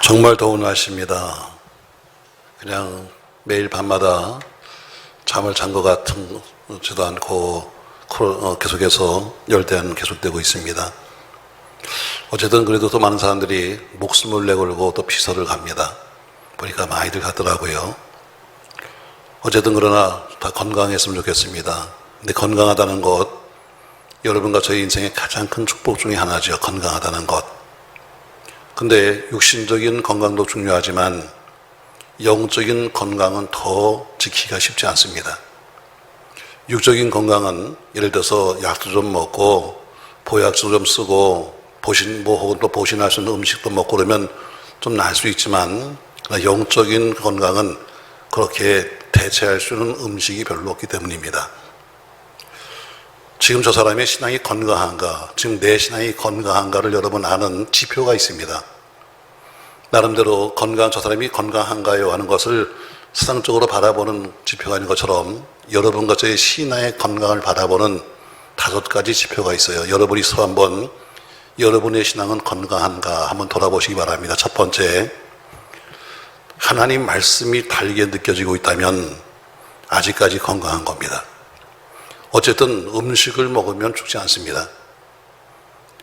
정말 더운 날씨입니다. 그냥 매일 밤마다 잠을 잔 것 같지도 않고 계속해서 열대야는 계속되고 있습니다. 어쨌든 그래도 또 많은 사람들이 목숨을 내걸고 또 피서를 갑니다. 보니까 많이들 가더라고요. 어쨌든 그러나 다 건강했으면 좋겠습니다. 근데 건강하다는 것, 여러분과 저희 인생의 가장 큰 축복 중에 하나죠. 건강하다는 것. 근데 육신적인 건강도 중요하지만 영적인 건강은 더 지키기가 쉽지 않습니다. 육적인 건강은 예를 들어서 약도 좀 먹고 보약도 좀 쓰고 혹은 또 보신할 수 있는 음식도 먹고 그러면 좀 나을 수 있지만 영적인 건강은 그렇게 대체할 수 있는 음식이 별로 없기 때문입니다. 지금 저 사람의 신앙이 건강한가, 지금 내 신앙이 건강한가를 여러분 아는 지표가 있습니다. 나름대로 저 사람이 건강한가요 하는 것을 세상적으로 바라보는 지표가 있는 것처럼 여러분과 저의 신앙의 건강을 바라보는 5가지 지표가 있어요. 여러분이 서로 한번 여러분의 신앙은 건강한가 한번 돌아보시기 바랍니다. 첫 번째, 하나님 말씀이 달게 느껴지고 있다면 아직까지 건강한 겁니다. 어쨌든 음식을 먹으면 죽지 않습니다.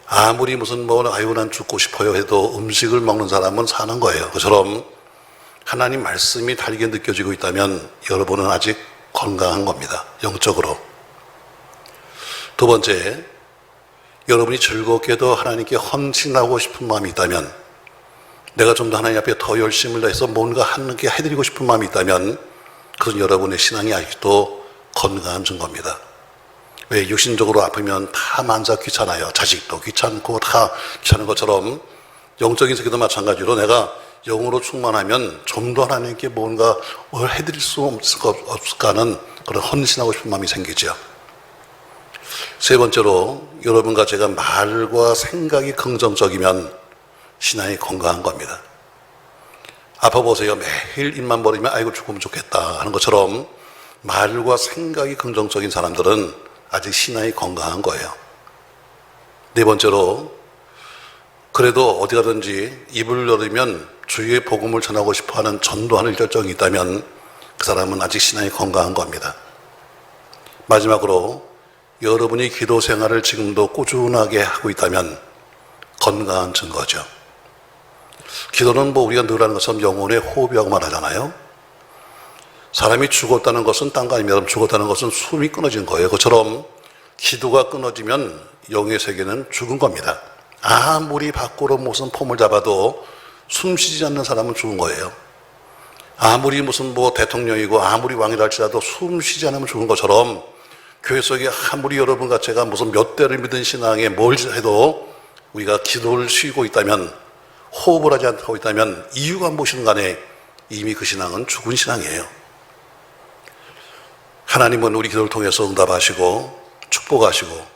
아무리 난 죽고 싶어요 해도 음식을 먹는 사람은 사는 거예요. 그처럼 하나님 말씀이 달게 느껴지고 있다면 여러분은 아직 건강한 겁니다. 영적으로. 두 번째, 여러분이 즐겁게도 하나님께 헌신하고 싶은 마음이 있다면, 내가 좀 더 하나님 앞에 더 열심을 다해서 뭔가 하나님께 해드리고 싶은 마음이 있다면 그것은 여러분의 신앙이 아직도 건강한 증거입니다. 왜? 육신적으로 아프면 다 만사 귀찮아요. 자식도 귀찮고 다 귀찮은 것처럼 영적인 세계도 마찬가지로 내가 영으로 충만하면 좀 더 하나님께 뭔가 해드릴 수 없을까 하는 그런 헌신하고 싶은 마음이 생기죠. 세 번째로, 여러분과 제가 말과 생각이 긍정적이면 신앙이 건강한 겁니다. 아파보세요. 매일 입만 벌리면 아이고 죽으면 좋겠다 하는 것처럼 말과 생각이 긍정적인 사람들은 아직 신앙이 건강한 거예요. 네 번째로, 그래도 어디 가든지 입을 열으면 주의 복음을 전하고 싶어하는 전도하는 열정이 있다면 그 사람은 아직 신앙이 건강한 겁니다. 마지막으로, 여러분이 기도 생활을 지금도 꾸준하게 하고 있다면 건강한 증거죠. 기도는 우리가 늘 하는 것처럼 영혼의 호흡이라고 말하잖아요. 사람이 죽었다는 것은 딴 거 아닙니다. 죽었다는 것은 숨이 끊어진 거예요. 그처럼 기도가 끊어지면 영의 세계는 죽은 겁니다. 아무리 밖으로 무슨 폼을 잡아도 숨 쉬지 않는 사람은 죽은 거예요. 아무리 대통령이고 아무리 왕이라 할지라도 숨 쉬지 않으면 죽은 것처럼 교회 속에 아무리 여러분과 제가 몇 대를 믿은 신앙에 뭘 해도 우리가 기도를 쉬고 있다면, 호흡을 하지 않고 있다면 이유가 무엇이든 간에 이미 그 신앙은 죽은 신앙이에요. 하나님은 우리 기도를 통해서 응답하시고 축복하시고,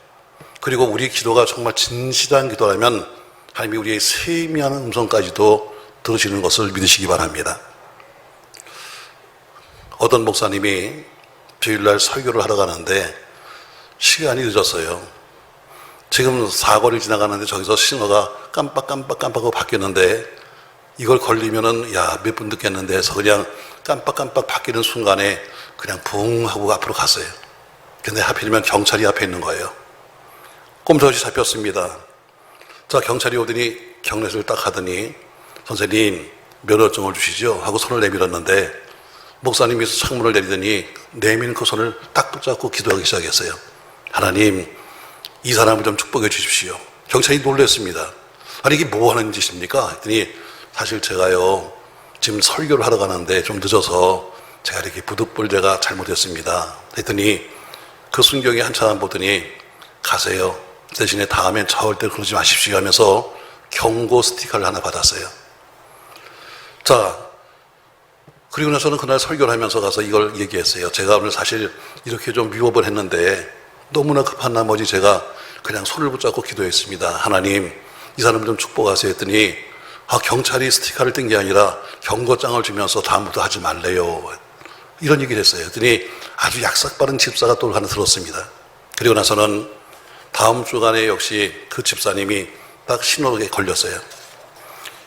그리고 우리 기도가 정말 진실한 기도라면 하나님이 우리의 세미한 음성까지도 들으시는 것을 믿으시기 바랍니다. 어떤 목사님이 주일날 설교를 하러 가는데 시간이 늦었어요. 지금 사거리를 지나가는데 저기서 신호가 깜빡하고 바뀌었는데 이걸 걸리면은 몇 분 늦겠는데 해서 그냥 깜빡 바뀌는 순간에 그냥 붕 하고 앞으로 갔어요. 근데 하필이면 경찰이 앞에 있는 거예요. 꼼짝없이 잡혔습니다. 자, 경찰이 오더니 경례를 딱 하더니 선생님 면허증을 주시죠 하고 손을 내밀었는데 목사님이 창문을 내리더니 내미는 그 손을 딱 붙잡고 기도하기 시작했어요. 하나님, 이 사람을 좀 축복해 주십시오. 경찰이 놀랐습니다. 아니 이게 뭐 하는 짓입니까? 했더니 사실 제가요 지금 설교를 하러 가는데 좀 늦어서 제가 이렇게 부득불 제가 잘못했습니다. 했더니 그 순경이 한참 보더니 가세요. 대신에 다음엔 차올 때 그러지 마십시오 하면서 경고 스티커를 하나 받았어요. 자, 그리고 나서는 그날 설교를 하면서 가서 이걸 얘기했어요. 제가 오늘 사실 이렇게 좀 위협을 했는데 너무나 급한 나머지 제가 그냥 손을 붙잡고 기도했습니다. 하나님, 이 사람 좀 축복하세요 했더니 경찰이 스티커를 뜬 게 아니라 경고장을 주면서 다음부터 하지 말래요. 이런 얘기를 했어요. 했더니 아주 약삭빠른 집사가 또 하나 들었습니다. 그리고 나서는 다음 주간에 역시 그 집사님이 딱 신호에 걸렸어요.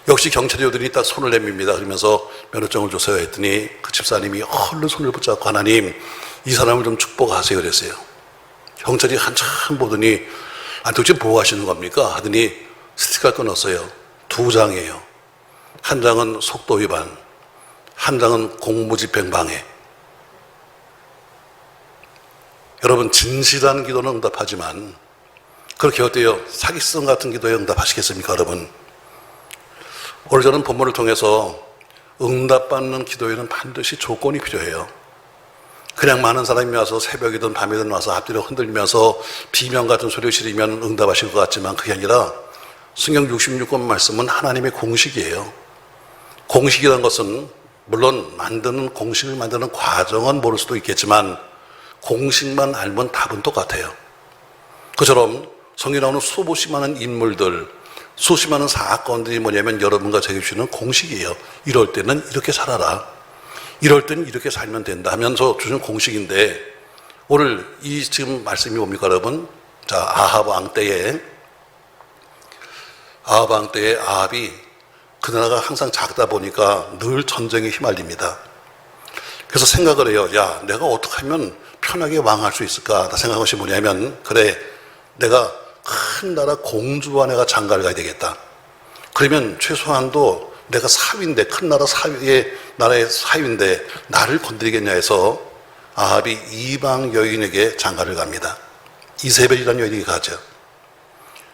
역시 경찰이 오더니 딱 손을 내밉니다. 그러면서 면허증을 주세요 했더니 그 집사님이 얼른 손을 붙잡고 하나님 이 사람을 좀 축복하세요 그랬어요. 경찰이 한참 보더니 도대체 뭐 하시는 겁니까? 하더니 스티커를 끊었어요. 2장이에요. 한 장은 속도 위반, 한 장은 공무집행 방해. 여러분 진실한 기도는 응답하지만 그렇게 어때요? 사기성 같은 기도에 응답하시겠습니까 여러분? 오늘 저는 본문을 통해서 응답받는 기도에는 반드시 조건이 필요해요. 그냥 많은 사람이 와서 새벽이든 밤이든 와서 앞뒤로 흔들면서 비명 같은 소리를 지르면 응답하실 것 같지만 그게 아니라 성경 66권 말씀은 하나님의 공식이에요. 공식이라는 것은 물론 공식을 만드는 과정은 모를 수도 있겠지만 공식만 알면 답은 똑같아요. 그처럼 성경에 나오는 수없이 많은 인물들, 수없이 많은 사건들이 뭐냐면 여러분과 제게 주는 공식이에요. 이럴 때는 이렇게 살아라. 이럴 때는 이렇게 살면 된다 하면서 주는 공식인데 오늘 이 지금 말씀이 뭡니까 여러분? 자, 아합 왕 때에 아합이 그 나라가 항상 작다 보니까 늘 전쟁에 휘말립니다. 그래서 생각을 해요. 야, 내가 어떻게 하면 편하게 왕할 수 있을까? 생각한 것이 뭐냐면 그래, 내가 큰 나라 공주와 내가 장가를 가야 되겠다. 그러면 최소한도 내가 사위인데 큰 나라 나라의 사위인데 나를 건드리겠냐 해서 아합이 이방 여인에게 장가를 갑니다. 이세벨이라는 여인에게 가죠.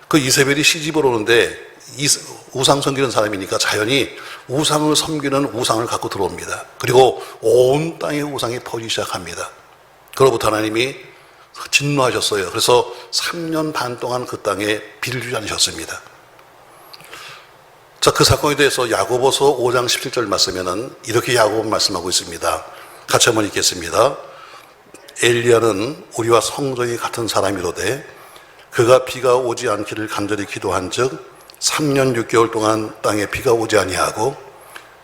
그 이세벨이 시집을 오는데 우상 섬기는 사람이니까 자연히 우상을 섬기는 우상을 갖고 들어옵니다. 그리고 온 땅에 우상이 퍼지기 시작합니다. 그로부터 하나님이 진노하셨어요. 그래서 3년 반 동안 그 땅에 비를 주지 않으셨습니다. 자, 그 사건에 대해서 야고보서 5장 17절 말씀에는 이렇게 야고보 말씀하고 있습니다. 같이 한번 읽겠습니다. 엘리야는 우리와 성정이 같은 사람이로되 그가 비가 오지 않기를 간절히 기도한즉 3년 6개월 동안 땅에 비가 오지 아니하고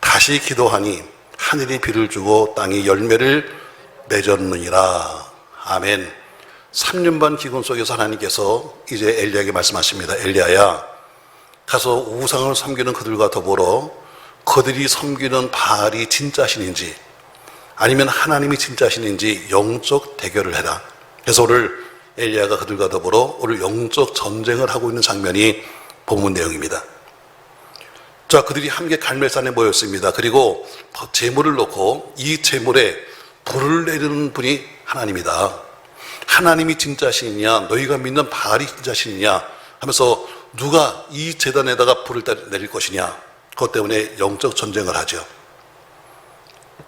다시 기도하니 하늘이 비를 주고 땅이 열매를 맺었느니라. 아멘. 3년 반 기근 속에서 하나님께서 이제 엘리야에게 말씀하십니다. 엘리야야, 가서 우상을 섬기는 그들과 더불어 그들이 섬기는 바알이 진짜 신인지 아니면 하나님이 진짜 신인지 영적 대결을 해라. 그래서 오늘 엘리야가 그들과 더불어 오늘 영적 전쟁을 하고 있는 장면이 본문 내용입니다. 자, 그들이 함께 갈멜산에 모였습니다. 그리고 제물을 놓고 이 제물에 불을 내리는 분이 하나님이다. 하나님이 진짜 신이냐 너희가 믿는 바알이 진짜 신이냐 하면서 누가 이 제단에다가 불을 내릴 것이냐, 그것 때문에 영적 전쟁을 하죠.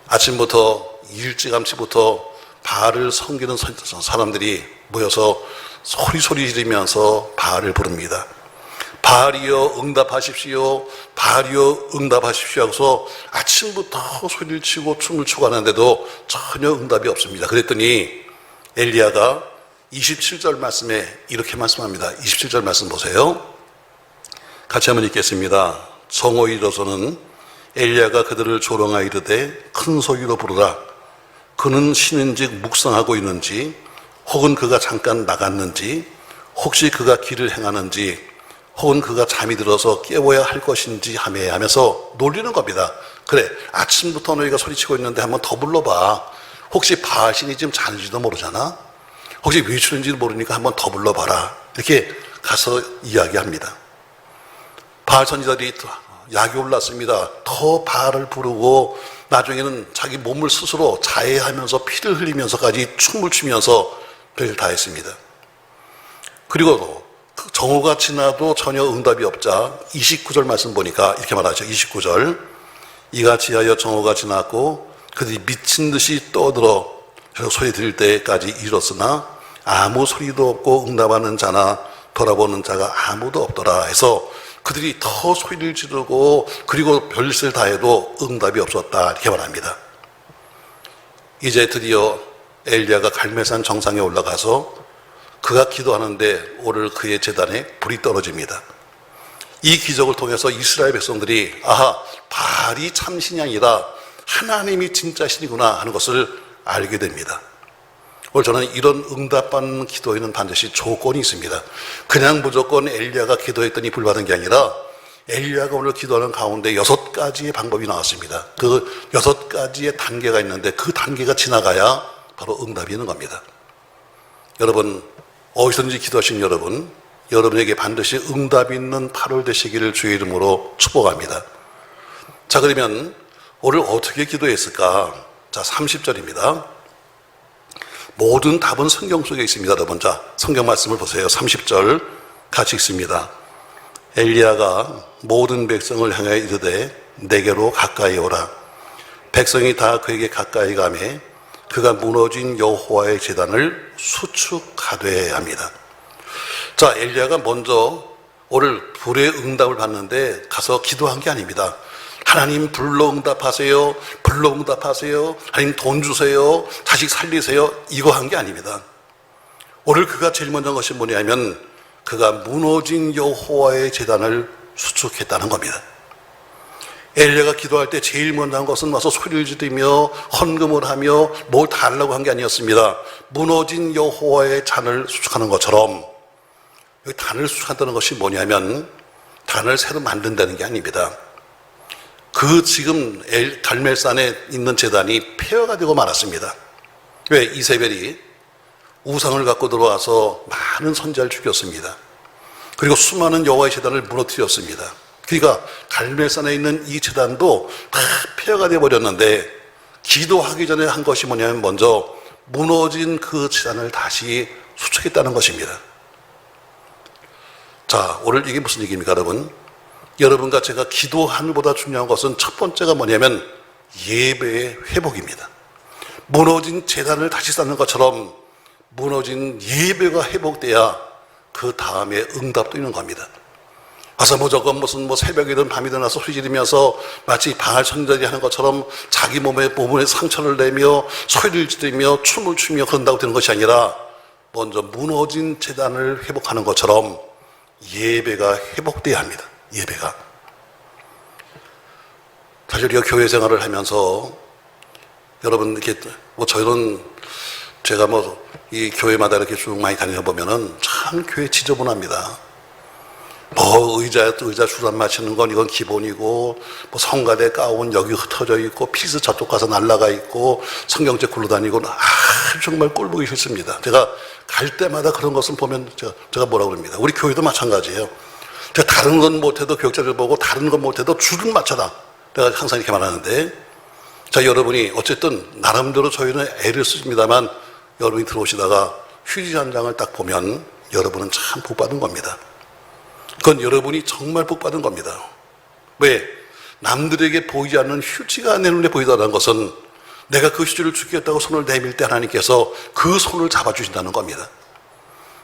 아침부터 일찌감치부터 바알을 섬기는 사람들이 모여서 소리 지르면서 바알을 부릅니다. 바알이여 응답하십시오, 바알이여 응답하십시오 하고서 아침부터 소리를 치고 춤을 추고 하는데도 전혀 응답이 없습니다. 그랬더니 엘리야가 27절 말씀에 이렇게 말씀합니다. 27절 말씀 보세요. 같이 한번 읽겠습니다. 정오에 이르러서는 엘리야가 그들을 조롱하여 이르되 큰 소리로 부르라. 그는 신인즉 묵상하고 있는지 혹은 그가 잠깐 나갔는지 혹시 그가 길을 행하는지 혹은 그가 잠이 들어서 깨워야 할 것인지 하면서 놀리는 겁니다. 그래, 아침부터 너희가 소리치고 있는데 한번 더 불러봐. 혹시 바알신이 지금 자는지도 모르잖아. 혹시 외출인지도 모르니까 한번 더 불러봐라. 이렇게 가서 이야기합니다. 바알 선지자들이 약이 올랐습니다. 더 바알을 부르고 나중에는 자기 몸을 스스로 자해하면서 피를 흘리면서까지 춤을 추면서 별일 다 했습니다. 그리고 정오가 지나도 전혀 응답이 없자 29절 말씀 보니까 이렇게 말하죠. 29절 이같이 하여 정오가 지났고 그들이 미친 듯이 떠들어 소리 들릴 때까지 이르렀으나 아무 소리도 없고 응답하는 자나 돌아보는 자가 아무도 없더라 해서 그들이 더 소리를 지르고 그리고 별짓을 다 해도 응답이 없었다 이렇게 말합니다. 이제 드디어 엘리야가 갈멜산 정상에 올라가서 그가 기도하는데 오늘 그의 제단에 불이 떨어집니다. 이 기적을 통해서 이스라엘 백성들이 아하, 바알이 참신이 아니라 하나님이 진짜 신이구나 하는 것을 알게 됩니다. 오늘 저는 이런 응답받는 기도에는 반드시 조건이 있습니다. 그냥 무조건 엘리야가 기도했더니 불 받은 게 아니라 엘리야가 오늘 기도하는 가운데 6가지의 방법이 나왔습니다. 그 6가지의 단계가 있는데 그 단계가 지나가야 바로 응답이 있는 겁니다. 여러분, 어디서든지 기도하신 여러분, 여러분에게 반드시 응답이 있는 8월 되시기를 주의 이름으로 축복합니다. 자, 그러면 오늘 어떻게 기도했을까? 자, 30절입니다. 모든 답은 성경 속에 있습니다, 여러분. 자, 성경 말씀을 보세요. 30절 같이 읽습니다. 엘리야가 모든 백성을 향하여 이르되 내게로 가까이 오라. 백성이 다 그에게 가까이 가매 그가 무너진 여호와의 제단을 수축하되 합니다. 자, 엘리야가 먼저 오늘 불의 응답을 받는데 가서 기도한 게 아닙니다. 하나님 불로 응답하세요. 불로 응답하세요. 하나님 돈 주세요. 자식 살리세요. 이거 한 게 아닙니다. 오늘 그가 제일 먼저 한 것이 뭐냐면 그가 무너진 여호와의 제단을 수축했다는 겁니다. 엘리야가 기도할 때 제일 먼저 한 것은 와서 소리를 지르며 헌금을 하며 뭘 달라고 한 게 아니었습니다. 무너진 여호와의 잔을 수축하는 것처럼, 여기 단을 수축한다는 것이 뭐냐면 단을 새로 만든다는 게 아닙니다. 그 지금 갈멜산에 있는 제단이 폐허가 되고 말았습니다. 왜? 이세벨이 우상을 갖고 들어와서 많은 선지자를 죽였습니다. 그리고 수많은 여호와의 제단을 무너뜨렸습니다. 그러니까 갈멜산에 있는 이 제단도 다 폐허가 되어버렸는데 기도하기 전에 한 것이 뭐냐면 먼저 무너진 그 제단을 다시 수축했다는 것입니다. 자, 오늘 이게 무슨 얘기입니까, 여러분? 여러분과 제가 기도하는 것보다 중요한 것은 첫 번째가 뭐냐면 예배의 회복입니다. 무너진 제단을 다시 쌓는 것처럼 무너진 예배가 회복돼야 그 다음에 응답도 있는 겁니다. 와서 무조건 무슨 새벽이든 밤이든 와서 소리 지르면서 마치 방할 선전이 하는 것처럼 자기 몸에 상처를 내며 소리를 지르며 춤을 추며 그런다고 되는 것이 아니라 먼저 무너진 제단을 회복하는 것처럼 예배가 회복돼야 합니다. 예배가. 사실 우리가 교회 생활을 하면서 여러분 이렇게 저희는 제가 이 교회마다 이렇게 쭉 많이 다니다 보면은 참 교회 지저분합니다. 의자 줄 안 맞추는 건 이건 기본이고, 성가대 가운 여기 흩어져 있고, 피스 저쪽 가서 날라가 있고, 성경책 굴러다니고, 정말 꼴보기 싫습니다. 제가 갈 때마다 그런 것을 보면 제가 뭐라고 그럽니다. 우리 교회도 마찬가지예요. 제가 다른 건 못해도 교육자를 보고, 다른 건 못해도 줄은 맞춰라. 내가 항상 이렇게 말하는데, 자, 여러분이 어쨌든 나름대로 저희는 애를 쓰십니다만, 여러분이 들어오시다가 휴지 한 장을 딱 보면 여러분은 참 복받은 겁니다. 그건 여러분이 정말 복받은 겁니다. 왜? 남들에게 보이지 않는 휴지가 내 눈에 보이다는 것은 내가 그 휴지를 주겠다고 손을 내밀 때 하나님께서 그 손을 잡아주신다는 겁니다.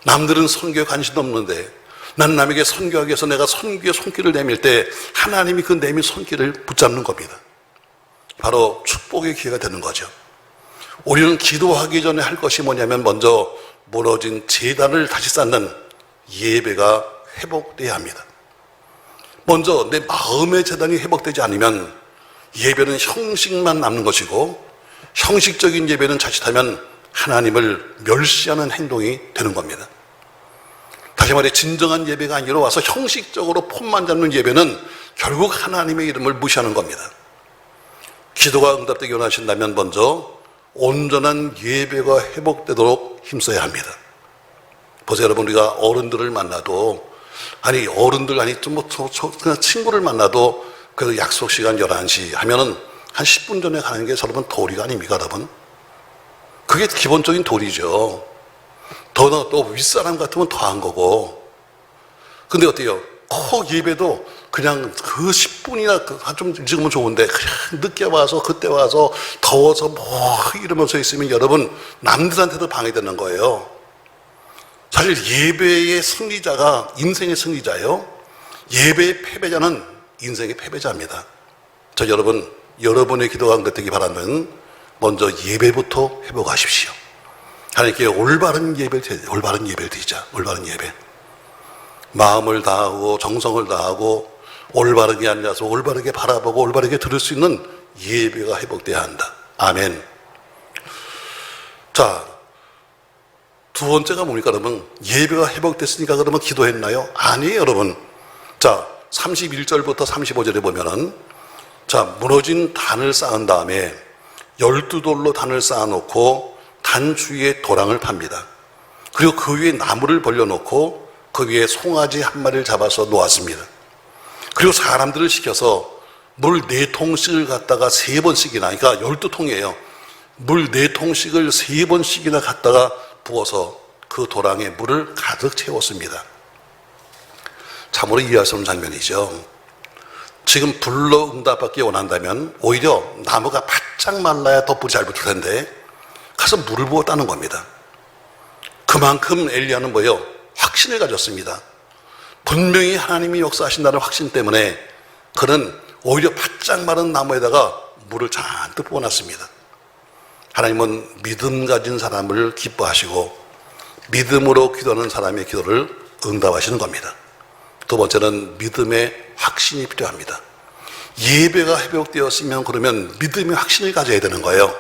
남들은 선교에 관심도 없는데 난 남에게 선교하기 위해서 내가 선교의 손길을 내밀 때 하나님이 그 내민 손길을 붙잡는 겁니다. 바로 축복의 기회가 되는 거죠. 우리는 기도하기 전에 할 것이 뭐냐면 먼저 무너진 제단을 다시 쌓는 예배가 회복돼야 합니다. 먼저 내 마음의 제단이 회복되지 않으면 예배는 형식만 남는 것이고, 형식적인 예배는 자칫하면 하나님을 멸시하는 행동이 되는 겁니다. 다시 말해 진정한 예배가 아니라 와서 형식적으로 폼만 잡는 예배는 결국 하나님의 이름을 무시하는 겁니다. 기도가 응답되기 원하신다면 먼저 온전한 예배가 회복되도록 힘써야 합니다. 보세요, 여러분, 우리가 어른들을 만나도 그냥 친구를 만나도 그 약속 시간 11시 하면은 한 10분 전에 가는 게 여러분 도리가 아닙니까, 여러분? 그게 기본적인 도리죠. 또 윗사람 같으면 더한 거고. 근데 어때요? 예배도 그냥 그 10분이나 좀 일찍 오면 좋은데 그냥 늦게 와서 그때 와서 더워서 이러면서 있으면 여러분 남들한테도 방해되는 거예요. 사실 예배의 승리자가 인생의 승리자예요. 예배의 패배자는 인생의 패배자입니다. 여러분의 기도가 응답되기 바라면 먼저 예배부터 회복하십시오. 하나님께 올바른 예배를 드리자. 올바른 예배. 마음을 다하고 정성을 다하고 올바르게 앉아서 올바르게 바라보고 올바르게 들을 수 있는 예배가 회복돼야 한다. 아멘. 자, 두 번째가 뭡니까, 여러분? 예배가 회복됐으니까 그러면 기도했나요? 아니에요, 여러분. 자, 31절부터 35절에 보면은 자, 무너진 단을 쌓은 다음에 12돌로 단을 쌓아놓고 단 주위에 도랑을 팝니다. 그리고 그 위에 나무를 벌려놓고 그 위에 송아지 한 마리를 잡아서 놓았습니다. 그리고 사람들을 시켜서 물 4통씩을 갖다가 3번씩이나, 그러니까 12통이에요. 물 4통씩을 3번씩이나 갖다가 부어서 그 도랑에 물을 가득 채웠습니다. 참으로 이해할 수 없는 장면이죠. 지금 불로 응답받기 원한다면 오히려 나무가 바짝 말라야 덧불이 잘 붙을 텐데 가서 물을 부었다는 겁니다. 그만큼 엘리야는 뭐예요? 확신을 가졌습니다. 분명히 하나님이 역사하신다는 확신 때문에 그는 오히려 바짝 마른 나무에다가 물을 잔뜩 부어놨습니다. 하나님은 믿음 가진 사람을 기뻐하시고 믿음으로 기도하는 사람의 기도를 응답하시는 겁니다. 두 번째는 믿음의 확신이 필요합니다. 예배가 회복되었으면 그러면 믿음의 확신을 가져야 되는 거예요.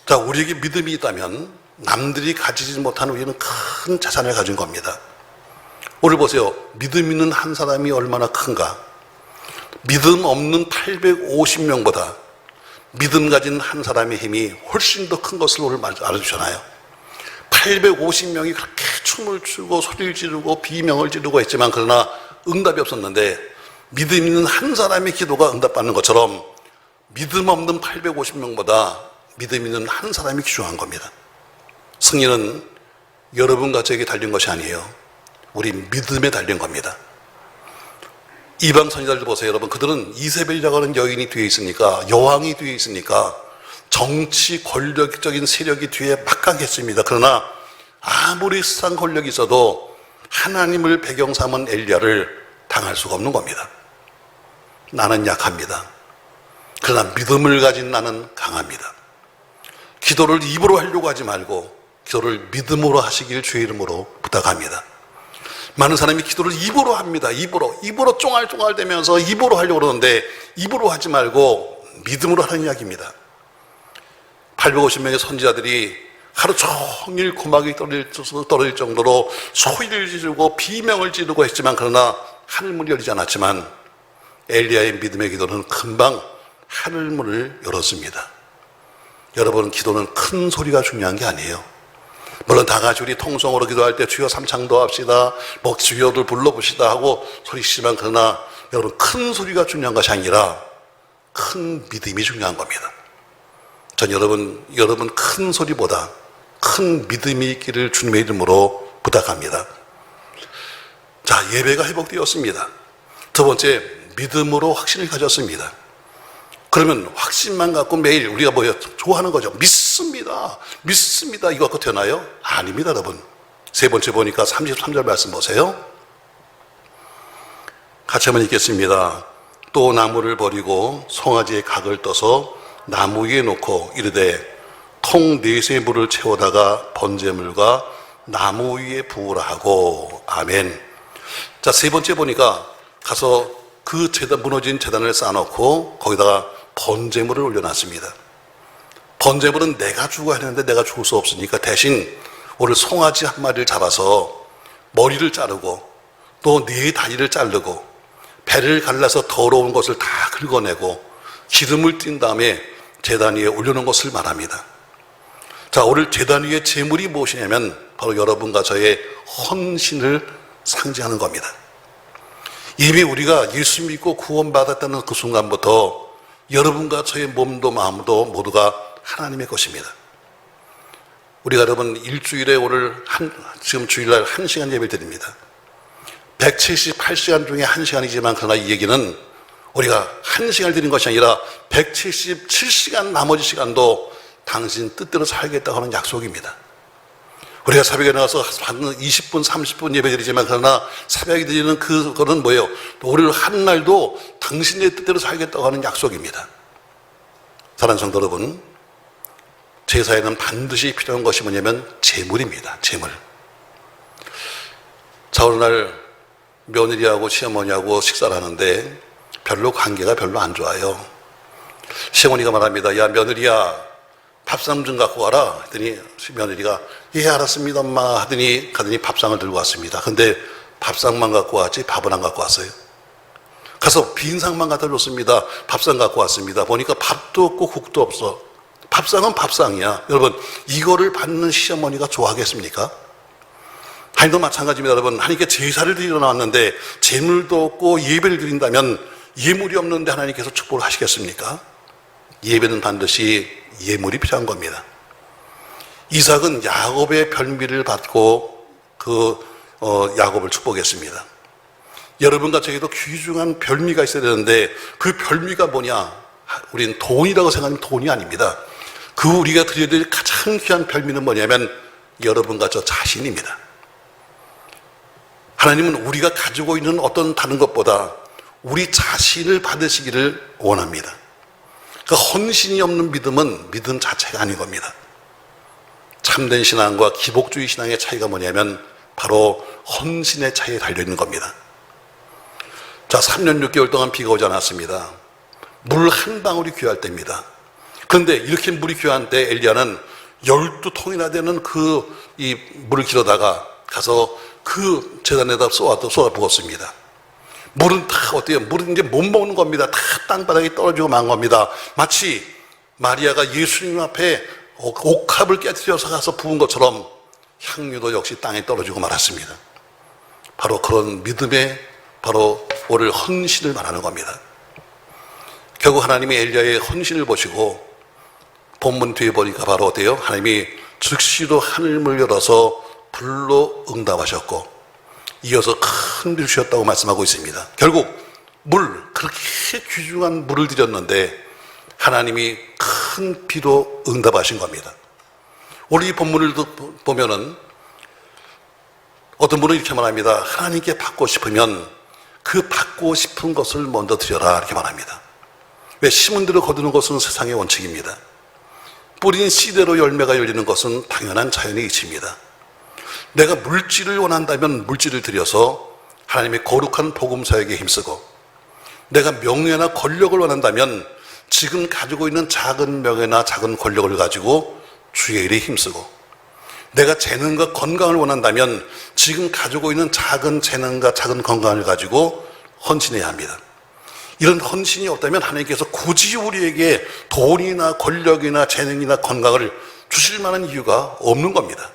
자, 우리에게 믿음이 있다면 남들이 가지지 못한 우리는 큰 자산을 가진 겁니다. 오늘 보세요. 믿음 있는 한 사람이 얼마나 큰가. 믿음 없는 850명보다 믿음 가진 한 사람의 힘이 훨씬 더 큰 것을 오늘 알아주잖아요. 850명이 그렇게 춤을 추고 소리를 지르고 비명을 지르고 했지만 그러나 응답이 없었는데 믿음 있는 한 사람의 기도가 응답받는 것처럼 믿음 없는 850명보다 믿음 있는 한 사람이 귀중한 겁니다. 승리는 여러분과 저에게 달린 것이 아니에요. 우리 믿음에 달린 겁니다. 이방 선지자들 보세요. 여러분, 그들은 이세벨이라고 하는 여인이 뒤에 있으니까, 여왕이 뒤에 있으니까 정치 권력적인 세력이 뒤에 막강했습니다. 그러나 아무리 세상 권력이 있어도 하나님을 배경 삼은 엘리야를 당할 수가 없는 겁니다. 나는 약합니다. 그러나 믿음을 가진 나는 강합니다. 기도를 입으로 하려고 하지 말고 기도를 믿음으로 하시길 주의 이름으로 부탁합니다. 많은 사람이 기도를 입으로 합니다. 입으로 쫑알쫑알 대면서 입으로 하려고 그러는데 입으로 하지 말고 믿음으로 하는 이야기입니다. 850명의 선지자들이 하루 종일 고막이 떨어질 정도로 소리를 지르고 비명을 지르고 했지만 그러나 하늘문이 열리지 않았지만 엘리야의 믿음의 기도는 금방 하늘문을 열었습니다. 여러분, 기도는 큰 소리가 중요한 게 아니에요. 물론 다 같이 우리 통성으로 기도할 때 주여 삼창도 합시다, 뭐 주여들 불러봅시다 하고 소리치지만 그러나 여러분, 큰 소리가 중요한 것이 아니라 큰 믿음이 중요한 겁니다. 전 여러분 큰 소리보다 큰 믿음이 있기를 주님의 이름으로 부탁합니다. 자, 예배가 회복되었습니다. 두 번째, 믿음으로 확신을 가졌습니다. 그러면 확신만 갖고 매일 우리가 뭐예요? 좋아하는 거죠. 믿습니다. 이거 갖고 되나요? 아닙니다, 여러분. 세 번째 보니까 33절 말씀 보세요. 같이 한번 읽겠습니다. 또 나무를 버리고 송아지의 각을 떠서 나무 위에 놓고 이르되 통 4세 물을 채우다가 번제물과 나무 위에 부으라 하고. 아멘. 자, 세 번째 보니까 가서 그 무너진 제단을 쌓아놓고 거기다가 번제물을 올려놨습니다. 번제물은 내가 주고 하는데 내가 줄 수 없으니까 대신 오늘 송아지 한 마리를 잡아서 머리를 자르고 또 4다리를 자르고 배를 갈라서 더러운 것을 다 긁어내고 기름을 띈 다음에 제단 위에 올려놓은 것을 말합니다. 자, 오늘 제단 위에 제물이 무엇이냐면 바로 여러분과 저의 헌신을 상징하는 겁니다. 이미 우리가 예수 믿고 구원받았다는 그 순간부터 여러분과 저의 몸도 마음도 모두가 하나님의 것입니다. 우리가 여러분 일주일에 오늘 지금 주일날 1시간 예배를 드립니다. 178시간 중에 1시간이지만 그러나 이 얘기는 우리가 1시간을 드린 것이 아니라 177시간 나머지 시간도 당신 뜻대로 살겠다고 하는 약속입니다. 우리가 새벽에 나가서 20분, 30분 예배 드리지만 그러나 새벽에 드리는 그거는 뭐예요? 오늘 한 날도 당신의 뜻대로 살겠다고 하는 약속입니다. 사랑하는 성도 여러분, 제사에는 반드시 필요한 것이 뭐냐면 제물입니다. 제물. 자, 어느 날 며느리하고 시어머니하고 식사를 하는데 관계가 별로 안 좋아요. 시어머니가 말합니다. 야, 며느리야, 밥상 좀 갖고 와라. 했더니 며느리가 예, 알았습니다 엄마 하더니 가더니 밥상을 들고 왔습니다. 근데 밥상만 갖고 왔지 밥은 안 갖고 왔어요. 가서 빈상만 갖다 줬습니다. 밥상 갖고 왔습니다. 보니까 밥도 없고 국도 없어. 밥상은 밥상이야. 여러분, 이거를 받는 시어머니가 좋아하겠습니까? 하나님도 마찬가지입니다. 여러분, 하나님께 제사를 드리러 나왔는데 재물도 없고 예배를 드린다면 예물이 없는데 하나님께서 축복을 하시겠습니까? 예배는 반드시 예물이 필요한 겁니다. 이삭은 야곱의 별미를 받고 야곱을 축복했습니다. 여러분과 저에게도 귀중한 별미가 있어야 되는데 그 별미가 뭐냐? 우리는 돈이라고 생각하면 돈이 아닙니다. 우리가 드려야 될 가장 귀한 별미는 뭐냐면 여러분과 저 자신입니다. 하나님은 우리가 가지고 있는 어떤 다른 것보다 우리 자신을 받으시기를 원합니다. 그 헌신이 없는 믿음은 믿음 자체가 아닌 겁니다. 참된 신앙과 기복주의 신앙의 차이가 뭐냐면 바로 헌신의 차이에 달려있는 겁니다. 자, 3년 6개월 동안 비가 오지 않았습니다. 물 한 방울이 귀할 때입니다. 그런데 이렇게 물이 귀한 때 엘리야는 12통이나 되는 이 물을 길어다가 가서 그 제단에다 쏟아 부었습니다. 물은 다 어때요? 물은 이제 못 먹는 겁니다. 다 땅바닥에 떨어지고 만 겁니다. 마치 마리아가 예수님 앞에 옥합을 깨뜨려서 가서 부은 것처럼 향유도 역시 땅에 떨어지고 말았습니다. 바로 그런 믿음의 바로 오늘 헌신을 말하는 겁니다. 결국 하나님이 엘리야의 헌신을 보시고 본문 뒤에 보니까 바로 어때요? 하나님이 즉시로 하늘문을 열어서 불로 응답하셨고 이어서 큰 비를 주셨다고 말씀하고 있습니다. 결국 그렇게 귀중한 물을 드렸는데 하나님이 큰 비로 응답하신 겁니다. 오늘 이 본문을 보면은 어떤 분은 이렇게 말합니다. 하나님께 받고 싶으면 그 받고 싶은 것을 먼저 드려라 이렇게 말합니다. 왜? 심은 대로 거두는 것은 세상의 원칙입니다. 뿌린 씨대로 열매가 열리는 것은 당연한 자연의 이치입니다. 내가 물질을 원한다면 물질을 들여서 하나님의 거룩한 복음 사역에 힘쓰고, 내가 명예나 권력을 원한다면 지금 가지고 있는 작은 명예나 작은 권력을 가지고 주의 일에 힘쓰고, 내가 재능과 건강을 원한다면 지금 가지고 있는 작은 재능과 작은 건강을 가지고 헌신해야 합니다. 이런 헌신이 없다면 하나님께서 굳이 우리에게 돈이나 권력이나 재능이나 건강을 주실 만한 이유가 없는 겁니다.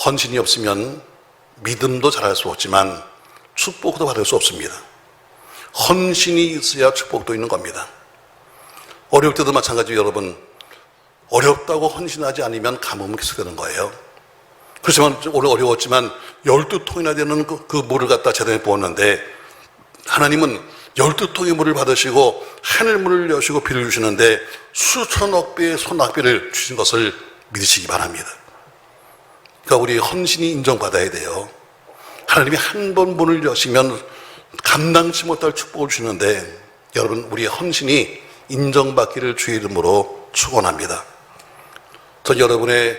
헌신이 없으면 믿음도 잘할 수 없지만 축복도 받을 수 없습니다. 헌신이 있어야 축복도 있는 겁니다. 어려울 때도 마찬가지로 여러분, 어렵다고 헌신하지 않으면 가뭄은 계속되는 거예요. 그렇지만 오늘 어려웠지만 12통이나 되는 그 물을 갖다 제단에 부었는데 하나님은 12통의 물을 받으시고 하늘문을 여시고 비를 주시는데 수천억 배의 소낙비를 주신 것을 믿으시기 바랍니다. 그러니까 우리 헌신이 인정받아야 돼요. 하나님이 한 번 문을 여시면 감당치 못할 축복을 주시는데 여러분, 우리의 헌신이 인정받기를 주의 이름으로 축원합니다. 저 여러분의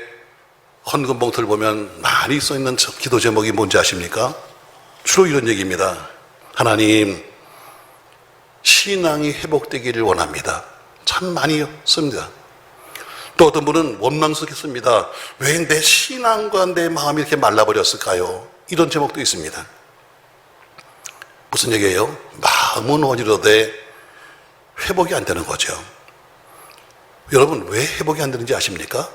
헌금 봉투를 보면 많이 써있는 기도 제목이 뭔지 아십니까? 주로 이런 얘기입니다. 하나님, 신앙이 회복되기를 원합니다. 참 많이 씁니다. 또 어떤 분은 원망스럽습니다. 왜 내 신앙과 내 마음이 이렇게 말라버렸을까요? 이런 제목도 있습니다. 무슨 얘기예요? 마음은 어지러되 회복이 안 되는 거죠. 여러분, 왜 회복이 안 되는지 아십니까?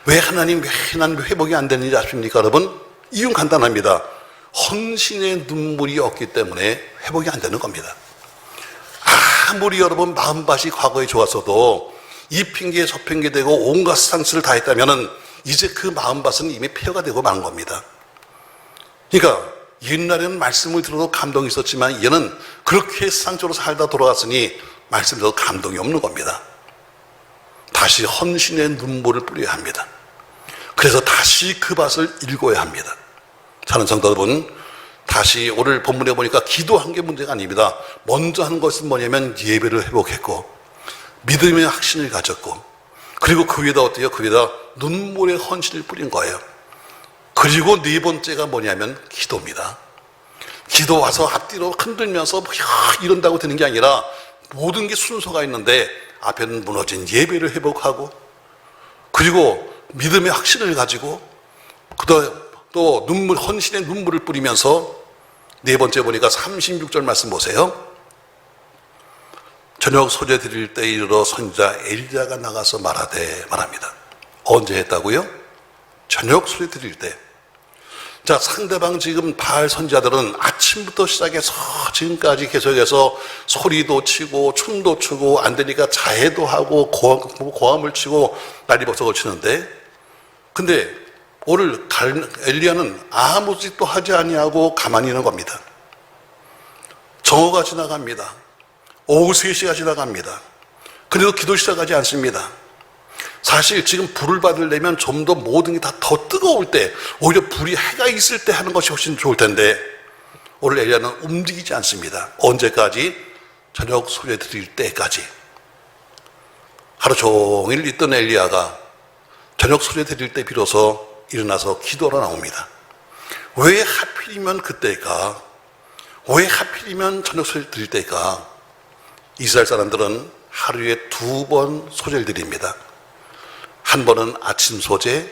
왜 하나님, 왜 난 회복이 안 되는지 아십니까? 여러분, 이유는 간단합니다. 헌신의 눈물이 없기 때문에 회복이 안 되는 겁니다. 아무리 여러분 마음밭이 과거에 좋았어도 이 핑계에 저 핑계 대고 온갖 상처를 다 했다면은 이제 그 마음밭은 이미 폐허가 되고 만 겁니다. 그러니까 옛날에는 말씀을 들어도 감동이 있었지만 얘는 그렇게 상처로 살다 돌아왔으니 말씀 들어도 감동이 없는 겁니다. 다시 헌신의 눈물을 뿌려야 합니다. 그래서 다시 그 밭을 일궈야 합니다. 사는 성도 여러분, 다시 오늘 본문에 보니까 기도한 게 문제가 아닙니다. 먼저 하는 것은 뭐냐면 예배를 회복했고 믿음의 확신을 가졌고, 그리고 그 위에다 어때요? 그 위에다 눈물의 헌신을 뿌린 거예요. 그리고 네 번째가 뭐냐면 기도입니다. 기도 와서 앞뒤로 흔들면서 이런다고 되는 게 아니라 모든 게 순서가 있는데 앞에는 무너진 예배를 회복하고, 그리고 믿음의 확신을 가지고, 그다음에 또 헌신의 눈물을 뿌리면서 네 번째 보니까 36절 말씀 보세요. 저녁 소재 드릴 때 이르러 선지자 엘리야가 나가서 말합니다. 언제 했다고요? 저녁 소재 드릴 때. 자, 상대방 지금 바알 선지자들은 아침부터 시작해서 지금까지 계속해서 소리도 치고 춤도 추고 안 되니까 자해도 하고 고함을 치고 난리버섯을 치는데, 근데 오늘 엘리야는 아무 짓도 하지 아니하고 가만히 있는 겁니다. 정오가 지나갑니다. 오후 3시가 지나갑니다. 그래도 기도 시작하지 않습니다. 사실 지금 불을 받으려면 좀 더 모든 게 다 더 뜨거울 때, 오히려 불이 해가 있을 때 하는 것이 훨씬 좋을 텐데 오늘 엘리야는 움직이지 않습니다. 언제까지? 저녁 소재 드릴 때까지. 하루 종일 있던 엘리야가 저녁 소재 드릴 때 비로소 일어나서 기도하러 나옵니다. 왜 하필이면 그때일까? 왜 하필이면 저녁 소재 드릴 때일까? 이스라엘 사람들은 하루에 2번 소재를 드립니다. 한 번은 아침 소재,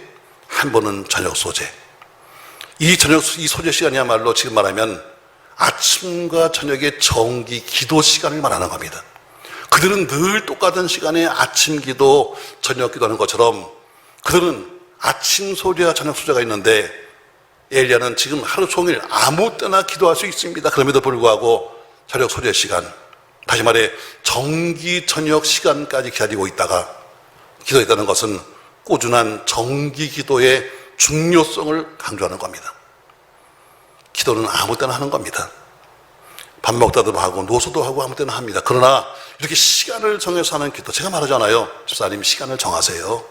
한 번은 저녁 소재. 이 소재 시간이야말로 지금 말하면 아침과 저녁의 정기 기도 시간을 말하는 겁니다. 그들은 늘 똑같은 시간에 아침 기도, 저녁 기도하는 것처럼 그들은 아침 소재와 저녁 소재가 있는데 엘리야는 지금 하루 종일 아무 때나 기도할 수 있습니다. 그럼에도 불구하고 저녁 소재 시간, 다시 말해 정기 저녁 시간까지 기다리고 있다가 기도했다는 것은 꾸준한 정기 기도의 중요성을 강조하는 겁니다. 기도는 아무 때나 하는 겁니다. 밥 먹다도 하고 노소도 하고 아무 때나 합니다. 그러나 이렇게 시간을 정해서 하는 기도, 제가 말하잖아요. 집사님 시간을 정하세요.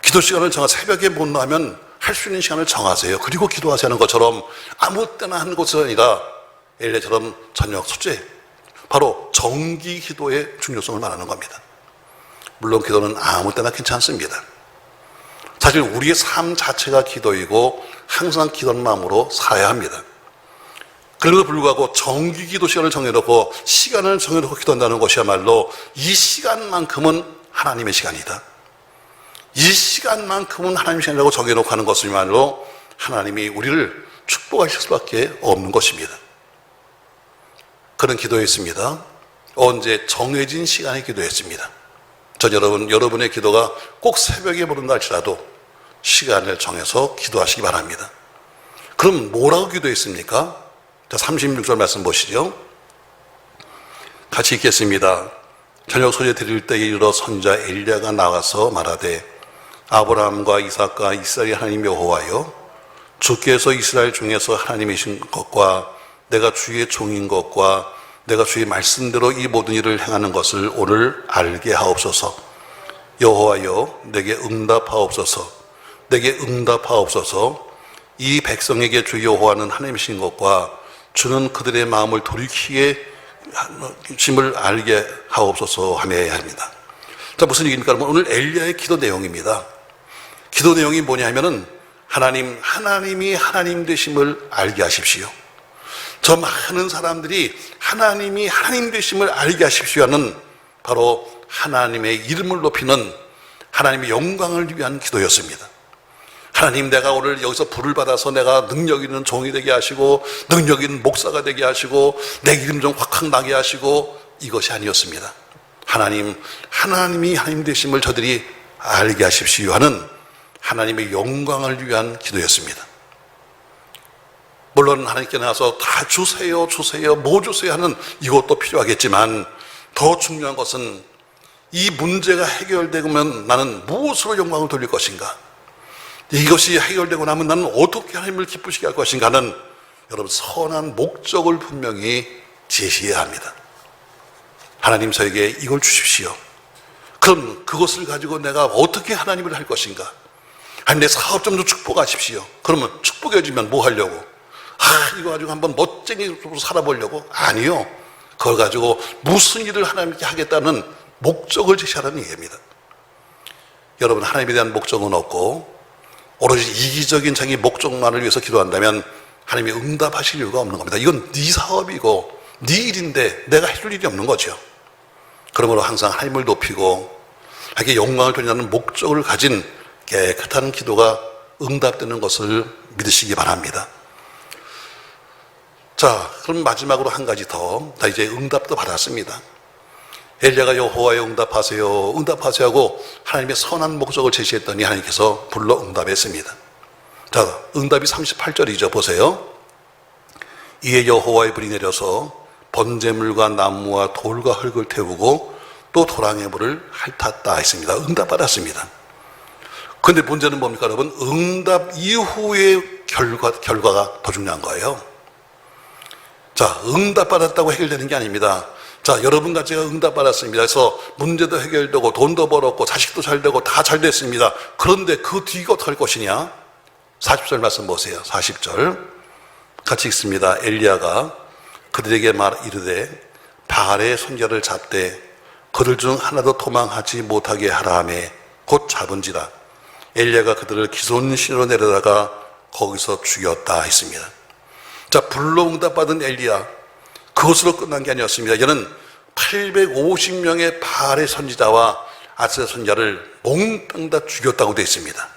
기도 시간을 새벽에 못 나면 할 수 있는 시간을 정하세요. 그리고 기도하시는 것처럼 아무 때나 하는 것이 아니라 엘리야처럼 저녁 소재, 바로 정기 기도의 중요성을 말하는 겁니다. 물론 기도는 아무 때나 괜찮습니다. 사실 우리의 삶 자체가 기도이고 항상 기도하는 마음으로 살아야 합니다. 그럼에도 불구하고 정기 기도 시간을 정해놓고 시간을 정해놓고 기도한다는 것이야말로 이 시간만큼은 하나님의 시간이다. 이 시간만큼은 하나님의 시간이라고 정해놓고 하는 것이야말로 하나님이 우리를 축복하실 수밖에 없는 것입니다. 그런 기도했습니다. 언제? 정해진 시간에 기도했습니다. 전 여러분의 기도가 꼭 새벽에 부른다 할지라도 시간을 정해서 기도하시기 바랍니다. 그럼 뭐라고 기도했습니까? 자, 36절 말씀 보시죠. 같이 읽겠습니다. 저녁 소재 드릴 때에 이르러 선지자 엘리야가 나와서 말하되 아브라함과 이삭과 이스라엘 하나님 여호와여, 주께서 이스라엘 중에서 하나님이신 것과 내가 주의 종인 것과 내가 주의 말씀대로 이 모든 일을 행하는 것을 오늘 알게 하옵소서. 여호와여, 내게 응답하옵소서. 내게 응답하옵소서. 이 백성에게 주 여호와는 하나님이신 것과 주는 그들의 마음을 돌이키게 심을 알게 하옵소서 하며 합니다. 자, 무슨 얘기입니까? 오늘 엘리야의 기도 내용입니다. 기도 내용이 뭐냐 하면은 하나님이 하나님 되심을 알게 하십시오. 저 많은 사람들이 하나님이 하나님 되심을 알게 하십시오 하는 바로 하나님의 이름을 높이는 하나님의 영광을 위한 기도였습니다. 하나님, 내가 오늘 여기서 부를 받아서 내가 능력 있는 종이 되게 하시고 능력 있는 목사가 되게 하시고 내 이름 좀 확확 나게 하시고 이것이 아니었습니다. 하나님이 하나님 되심을 저들이 알게 하십시오 하는 하나님의 영광을 위한 기도였습니다. 물론 하나님께 나와서 다 주세요 뭐 주세요 하는 이것도 필요하겠지만 더 중요한 것은 이 문제가 해결되면 나는 무엇으로 영광을 돌릴 것인가, 이것이 해결되고 나면 나는 어떻게 하나님을 기쁘시게 할 것인가 하는 여러분 선한 목적을 분명히 제시해야 합니다. 하나님, 저에게 이걸 주십시오. 그럼 그것을 가지고 내가 어떻게 하나님을 할 것인가? 아니, 내 사업 좀 축복하십시오. 그러면 축복해 주면 뭐 하려고? 이거 가지고 한번 멋쟁이로 살아보려고? 아니요. 그걸 가지고 무슨 일을 하나님께 하겠다는 목적을 제시하라는 얘기입니다. 여러분, 하나님에 대한 목적은 없고 오로지 이기적인 자기 목적만을 위해서 기도한다면 하나님이 응답하실 이유가 없는 겁니다. 이건 네 사업이고 네 일인데 내가 해줄 일이 없는 거죠. 그러므로 항상 하나님을 높이고 하나님께 영광을 돌리는 목적을 가진 깨끗한 기도가 응답되는 것을 믿으시기 바랍니다. 자, 그럼 마지막으로 한 가지 더. 다 이제 응답도 받았습니다. 엘리야가 여호와여 응답하세요, 응답하세요 하고 하나님의 선한 목적을 제시했더니 하나님께서 불러 응답했습니다. 자, 응답이 38절이죠. 보세요. 이에 여호와의 불이 내려서 번제물과 나무와 돌과 흙을 태우고 또 도랑의 물을 핥았다 했습니다. 응답 받았습니다. 그런데 문제는 뭡니까 여러분? 응답 이후의 결과가 더 중요한 거예요. 자, 응답 받았다고 해결되는 게 아닙니다. 자, 여러분과 제가 응답 받았습니다. 그래서 문제도 해결되고 돈도 벌었고 자식도 잘 되고 다 잘 됐습니다. 그런데 그 뒤가 어떻게 할 것이냐? 40절 말씀 보세요. 40절 같이 읽습니다. 엘리야가 그들에게 이르되 바알의 손자를 잡되 그들 중 하나도 도망하지 못하게 하라 하며 곧 잡은지라. 엘리야가 그들을 기손신으로 내려다가 거기서 죽였다 했습니다. 자, 불로 응답받은 엘리야, 그것으로 끝난 게 아니었습니다. 이는 850명의 바알의 선지자와 아세라 선지자를 몽땅 다 죽였다고 되어 있습니다.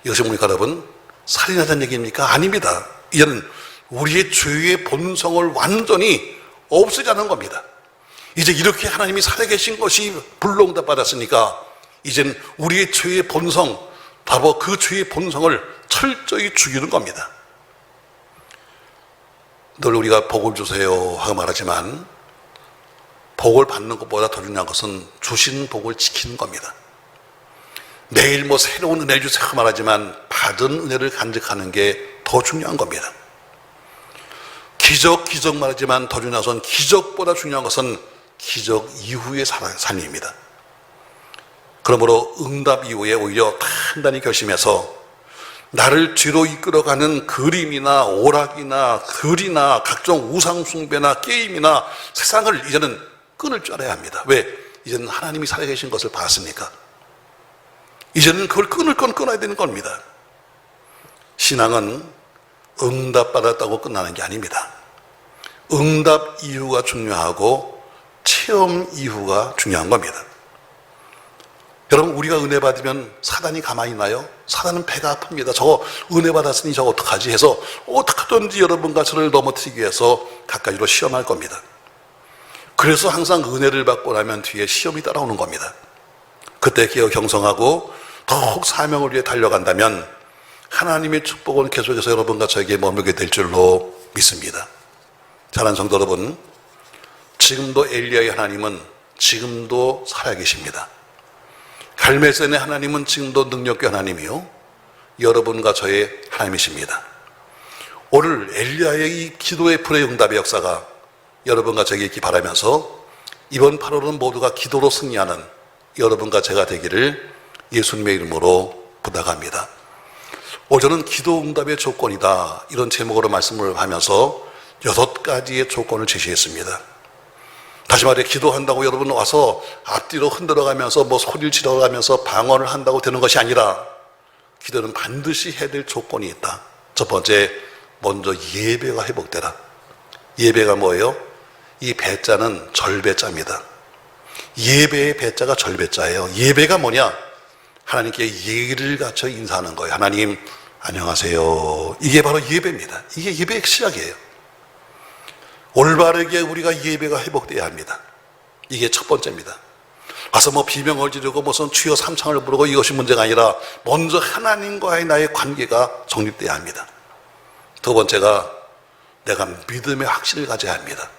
이것이 뭡니까 여러분? 살인하자는 얘기입니까? 아닙니다. 이는 우리의 죄의 본성을 완전히 없애자는 겁니다. 이제 이렇게 하나님이 살아계신 것이 불로 응답받았으니까 이젠 우리의 죄의 본성, 바로 그 죄의 본성을 철저히 죽이는 겁니다. 늘 우리가 복을 주세요 하고 말하지만 복을 받는 것보다 더 중요한 것은 주신 복을 지키는 겁니다. 매일 새로운 은혜를 주세요 하고 말하지만 받은 은혜를 간직하는 게 더 중요한 겁니다. 기적 말하지만 더 중요한 것은 기적보다 중요한 것은 기적 이후의 삶입니다. 그러므로 응답 이후에 오히려 단단히 결심해서 나를 뒤로 이끌어가는 그림이나 오락이나 글이나 각종 우상숭배나 게임이나 세상을 이제는 끊을 줄 알아야 합니다. 왜? 이제는 하나님이 살아계신 것을 봤으니까. 이제는 그걸 끊을 건 끊어야 되는 겁니다. 신앙은 응답받았다고 끝나는 게 아닙니다. 응답 이후가 중요하고 체험 이후가 중요한 겁니다. 여러분, 우리가 은혜 받으면 사단이 가만히 있나요? 사단은 배가 아픕니다. 저거 은혜 받았으니 저거 어떡하지 해서 어떻게든지 여러분과 저를 넘어뜨리기 위해서 가까이로 시험할 겁니다. 그래서 항상 은혜를 받고 나면 뒤에 시험이 따라오는 겁니다. 그때 경성하고 더욱 사명을 위해 달려간다면 하나님의 축복은 계속해서 여러분과 저에게 머물게 될 줄로 믿습니다. 사랑하는 성도 여러분, 지금도 엘리야의 하나님은 지금도 살아계십니다. 갈멜산의 하나님은 지금도 능력의 하나님이요 여러분과 저의 하나님이십니다. 오늘 엘리야의 이 기도의 불의 응답의 역사가 여러분과 저에게 있기 바라면서 이번 8월은 모두가 기도로 승리하는 여러분과 제가 되기를 예수님의 이름으로 부탁합니다. 오늘은 기도 응답의 조건이다, 이런 제목으로 말씀을 하면서 6가지의 조건을 제시했습니다. 다시 말해, 기도한다고 여러분 와서 앞뒤로 흔들어가면서 소리를 지르가면서 방언을 한다고 되는 것이 아니라 기도는 반드시 해야 될 조건이 있다. 첫 번째, 먼저 예배가 회복되라. 예배가 뭐예요? 이 배자는 절배자입니다. 예배의 배자가 절배자예요. 예배가 뭐냐? 하나님께 예의를 갖춰 인사하는 거예요. 하나님 안녕하세요. 이게 바로 예배입니다. 이게 예배의 시작이에요. 올바르게 우리가 예배가 회복되어야 합니다. 이게 첫 번째입니다. 와서 비명을 지르고 무슨 주여 삼창을 부르고 이것이 문제가 아니라 먼저 하나님과의 나의 관계가 정립되어야 합니다. 두 번째가 내가 믿음의 확신을 가져야 합니다.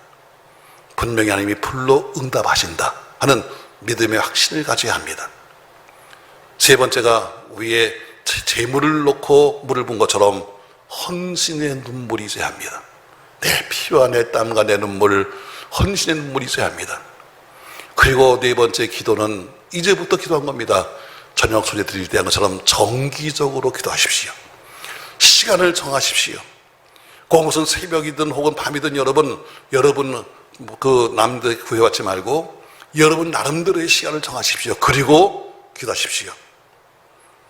분명히 하나님이 불로 응답하신다 하는 믿음의 확신을 가져야 합니다. 세 번째가 위에 재물을 놓고 물을 본 것처럼 헌신의 눈물이 있어야 합니다. 내 피와 내 땀과 내 눈물, 헌신의 눈물이 있어야 합니다. 그리고 네 번째 기도는 이제부터 기도한 겁니다. 저녁 소리 드릴 때 한 것처럼 정기적으로 기도하십시오. 시간을 정하십시오. 꼭 무슨 새벽이든 혹은 밤이든 여러분 그 남들 구해받지 말고 여러분 나름대로의 시간을 정하십시오. 그리고 기도하십시오.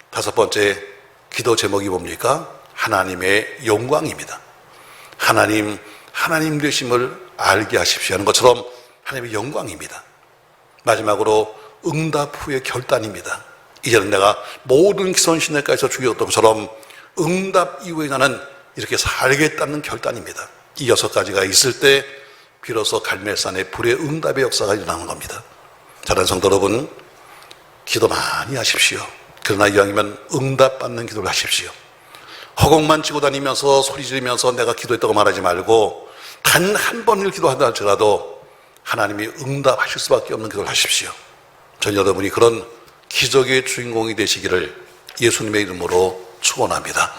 다섯 번째 기도 제목이 뭡니까? 하나님의 영광입니다. 하나님 되심을 알게 하십시오 하는 것처럼 하나님의 영광입니다. 마지막으로 응답 후의 결단입니다. 이제는 내가 모든 기선신뢰가에서 죽였던 것처럼 응답 이후에 나는 이렇게 살겠다는 결단입니다. 이 6가지가 있을 때 비로소 갈멜산의 불의 응답의 역사가 일어나는 겁니다. 사랑하는 성도 여러분, 기도 많이 하십시오. 그러나 이왕이면 응답받는 기도를 하십시오. 허공만 치고 다니면서 소리 지르면서 내가 기도했다고 말하지 말고 단 한 번을 기도한다 할지라도 하나님이 응답하실 수밖에 없는 기도를 하십시오. 전 여러분이 그런 기적의 주인공이 되시기를 예수님의 이름으로 축원합니다.